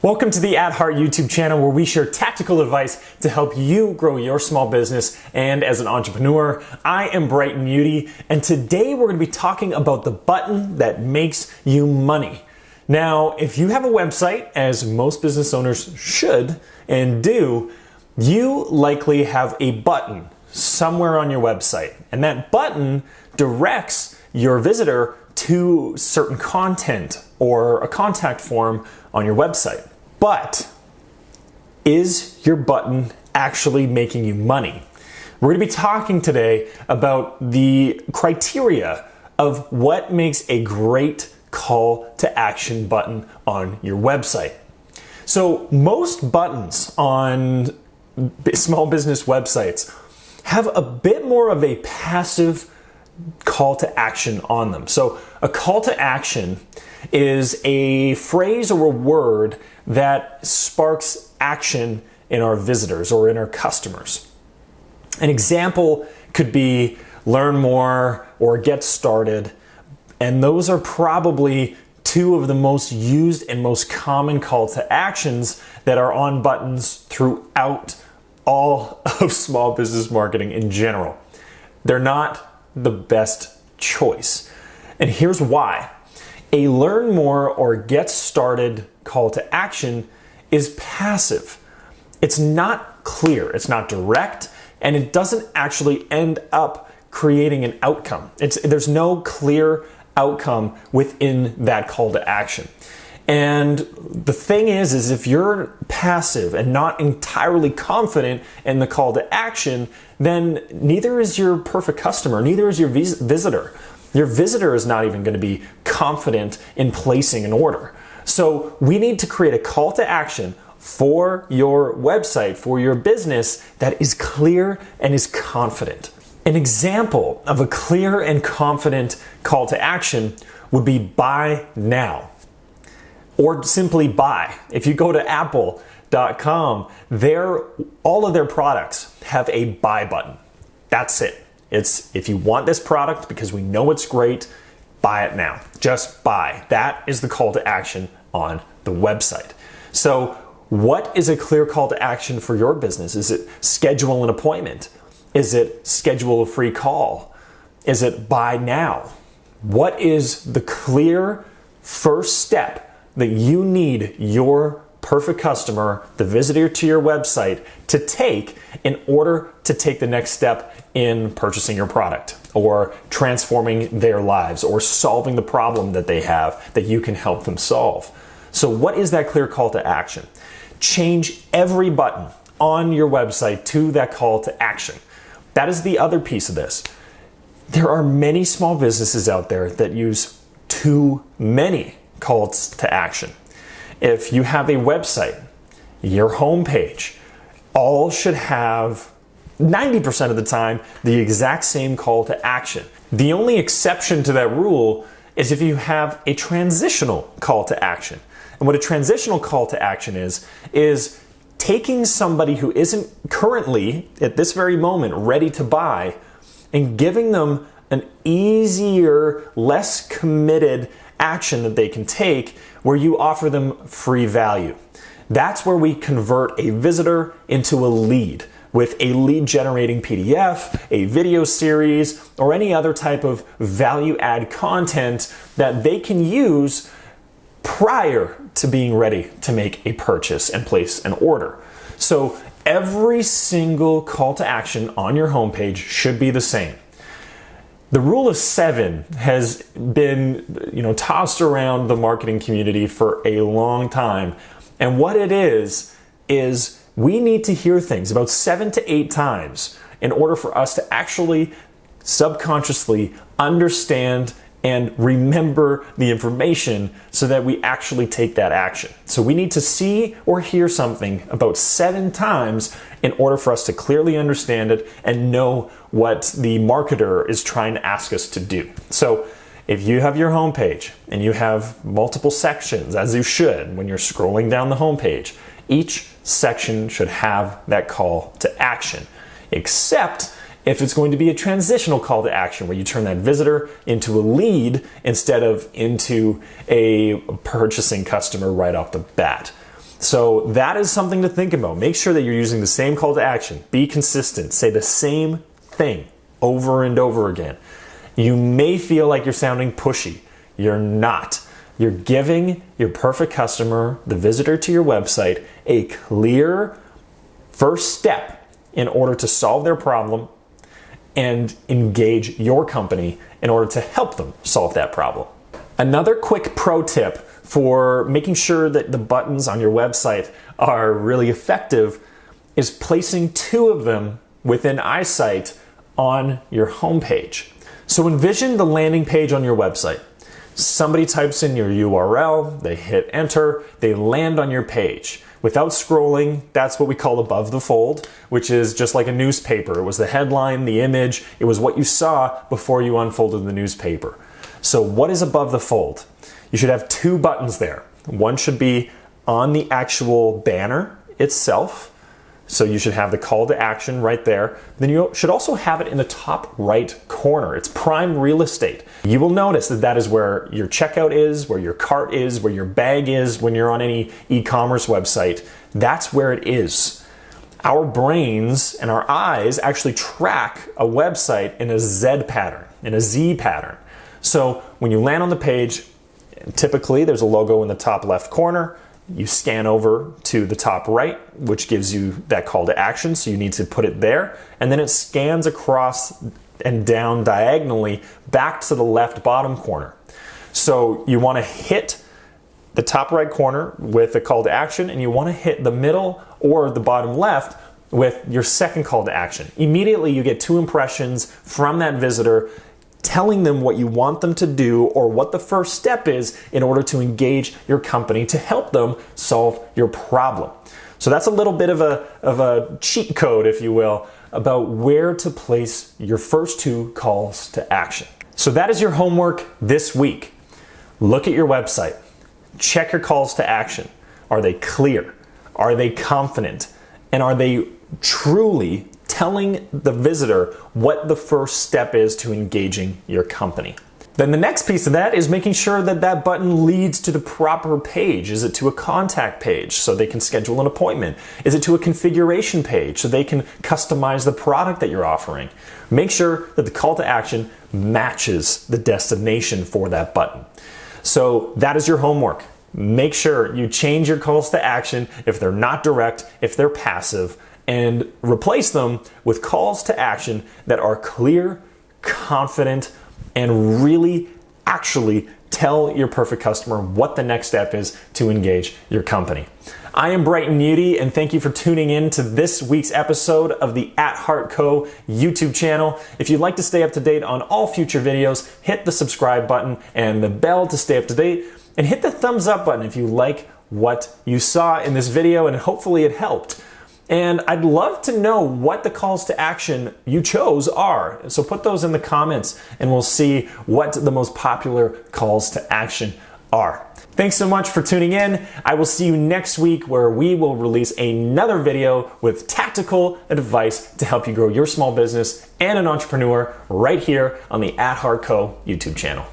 Welcome to the At Heart YouTube channel, where we share tactical advice to help you grow your small business and as an entrepreneur. I am Brighton Muty, and today we're going to be talking about the button that makes you money. Now, if you have a website, as most business owners should and do, you likely have a button somewhere on your website, and that button directs your visitor to certain content or a contact form on your website. But is your button actually making you money? We're going to be talking today about the criteria of what makes a great call to action button on your website. So most buttons on small business websites have a bit more of a passive call to action on them. So a call to action is a phrase or a word that sparks action in our visitors or in our customers. An example could be learn more or get started, and those are probably two of the most used and most common call to actions that are on buttons throughout all of small business marketing in general. They're not the best choice, and here's why. A learn more or get started call to action is passive. It's not clear, it's not direct, and it doesn't actually end up creating an outcome. There's no clear outcome within that call to action. And the thing is if you're passive and not entirely confident in the call to action, then neither is your perfect customer, neither is your visitor. Your visitor is not even going to be confident in placing an order. So we need to create a call to action for your website, for your business, that is clear and is confident. An example of a clear and confident call to action would be buy now, or simply buy. If you go to apple.com, all of their products have a buy button. That's it. It's if you want this product because we know it's great, buy it now. Just buy. That is the call to action on the website. So what is a clear call to action for your business? Is it schedule an appointment? Is it schedule a free call? Is it buy now? What is the clear first step that you need your perfect customer, the visitor to your website, to take in order to take the next step in purchasing your product or transforming their lives or solving the problem that they have that you can help them solve? So what is that clear call to action? Change every button on your website to that call to action. That is the other piece of this. There are many small businesses out there that use too many calls to action. If you have a website, your homepage, all should have 90% of the time the exact same call to action. The only exception to that rule is if you have a transitional call to action. And what a transitional call to action is taking somebody who isn't currently, at this very moment, ready to buy and giving them an easier, less committed action that they can take where you offer them free value. That's where we convert a visitor into a lead with a lead generating PDF, a video series, or any other type of value add content that they can use prior to being ready to make a purchase and place an order. So every single call to action on your homepage should be the same. The rule of 7 has been, tossed around the marketing community for a long time. And what it is we need to hear things about 7 to 8 times in order for us to actually subconsciously understand and remember the information so that we actually take that action. So we need to see or hear something about 7 times in order for us to clearly understand it and know what the marketer is trying to ask us to do. So if you have your homepage and you have multiple sections, as you should when you're scrolling down the homepage, each section should have that call to action, except if it's going to be a transitional call to action where you turn that visitor into a lead instead of into a purchasing customer right off the bat. So that is something to think about. Make sure that you're using the same call to action. Be consistent. Say the same thing over and over again. You may feel like you're sounding pushy. You're not. You're giving your perfect customer, the visitor to your website, a clear first step in order to solve their problem and engage your company in order to help them solve that problem. Another quick pro tip for making sure that the buttons on your website are really effective is placing 2 of them within eyesight on your homepage. So envision the landing page on your website. Somebody types in your URL, they hit enter, they land on your page. Without scrolling, that's what we call above the fold, which is just like a newspaper. It was the headline, the image, it was what you saw before you unfolded the newspaper. So what is above the fold? You should have 2 buttons there. One should be on the actual banner itself. So you should have the call to action right there. Then you should also have it in the top right corner. It's prime real estate. You will notice that that is where your checkout is, where your cart is, where your bag is when you're on any e-commerce website. That's where it is. Our brains and our eyes actually track a website in a Z pattern, in a Z pattern. So when you land on the page, typically there's a logo in the top left corner. You scan over to the top right, which gives you that call to action, so you need to put it there. And then it scans across and down diagonally back to the left bottom corner. So you want to hit the top right corner with the call to action, and you want to hit the middle or the bottom left with your second call to action. Immediately you get 2 impressions from that visitor telling them what you want them to do or what the first step is in order to engage your company to help them solve your problem. So that's a little bit of a cheat code, if you will, about where to place your first 2 calls to action. So that is your homework this week. Look at your website. Check your calls to action. Are they clear? Are they confident? And are they truly telling the visitor what the first step is to engaging your company? Then the next piece of that is making sure that that button leads to the proper page. Is it to a contact page so they can schedule an appointment? Is it to a configuration page so they can customize the product that you're offering? Make sure that the call to action matches the destination for that button. So that is your homework. Make sure you change your calls to action if they're not direct, if they're passive, and replace them with calls to action that are clear, confident, and really actually tell your perfect customer what the next step is to engage your company. I am Brighton Muty, and thank you for tuning in to this week's episode of the At Heart Co. YouTube channel. If you'd like to stay up to date on all future videos, hit the subscribe button and the bell to stay up to date, and hit the thumbs up button if you like what you saw in this video and hopefully it helped. And I'd love to know what the calls to action you chose are. So put those in the comments and we'll see what the most popular calls to action are. Thanks so much for tuning in. I will see you next week where we will release another video with tactical advice to help you grow your small business and an entrepreneur right here on the At Heart Co. YouTube channel.